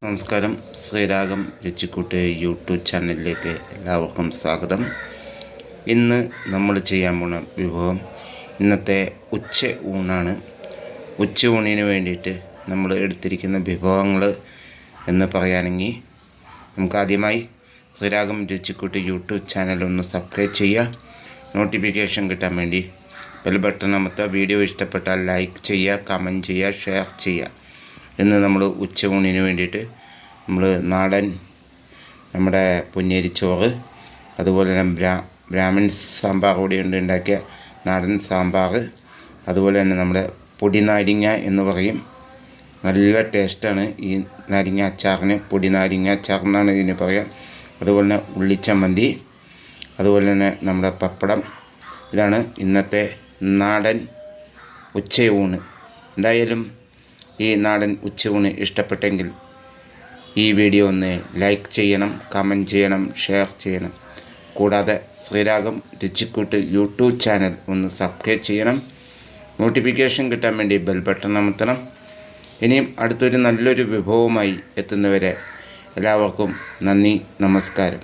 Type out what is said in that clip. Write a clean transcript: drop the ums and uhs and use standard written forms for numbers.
നമസ്കാരം. ശ്രീരാഗം രുചിക്കൂട്ട് യൂട്യൂബ് ചാനലിലേക്ക് എല്ലാവർക്കും സ്വാഗതം. ഇന്ന് നമ്മൾ ചെയ്യാൻ പോകുന്ന വിഭവം ഇന്നത്തെ ഉച്ച ഊണാണ്. ഉച്ച ഊണിന് വേണ്ടിയിട്ട് നമ്മൾ എടുത്തിരിക്കുന്ന വിഭവങ്ങൾ എന്ന് പറയുകയാണെങ്കിൽ നമുക്ക് ആദ്യമായി ശ്രീരാഗം രുചിക്കൂട്ട് യൂട്യൂബ് ചാനൽ ഒന്ന് സബ്സ്ക്രൈബ് ചെയ്യുക. നോട്ടിഫിക്കേഷൻ കിട്ടാൻ വേണ്ടി ബെൽ ബട്ടൺ അമർത്തുക. വീഡിയോ ഇഷ്ടപ്പെട്ടാൽ ലൈക്ക് ചെയ്യുക, കമൻറ്റ് ചെയ്യുക, ഷെയർ ചെയ്യുക. ഇന്ന് നമ്മൾ ഉച്ച ഊണിന് വേണ്ടിയിട്ട് നമ്മൾ നാടൻ നമ്മുടെ പൊന്നേരിച്ചോറ്, അതുപോലെ തന്നെ ബ്രാഹ്മിൺ സാമ്പാർ കൂടി ഉണ്ടാക്കിയ നാടൻ സാമ്പാർ, അതുപോലെ തന്നെ നമ്മുടെ പൊടി നാരങ്ങ എന്ന് പറയും. നല്ല ടേസ്റ്റാണ് ഈ നാരങ്ങ അച്ചാറിന്. പൊടി നാരങ്ങ അച്ചാർ എന്നാണ് ഇതിന് പറയുക. അതുപോലെ തന്നെ ഉള്ളിച്ചമ്മന്തി, അതുപോലെ തന്നെ നമ്മുടെ പപ്പടം. ഇതാണ് ഇന്നത്തെ നാടൻ ഉച്ചയൂണ്. എന്തായാലും ഈ നാടൻ ഉച്ചയൂണ് ഇഷ്ടപ്പെട്ടെങ്കിൽ ഈ വീഡിയോ ഒന്ന് ലൈക്ക് ചെയ്യണം, കമൻറ്റ് ചെയ്യണം, ഷെയർ ചെയ്യണം. കൂടാതെ ശ്രീരാഗം രുചിക്കൂട്ട് യൂട്യൂബ് ചാനൽ ഒന്ന് സബ്സ്ക്രൈബ് ചെയ്യണം. നോട്ടിഫിക്കേഷൻ കിട്ടാൻ വേണ്ടി ബെൽ ബട്ടൺ അമർത്തണം. ഇനിയും അടുത്തൊരു നല്ലൊരു വിഭവമായി എത്തുന്നവരെ എല്ലാവർക്കും നന്ദി, നമസ്കാരം.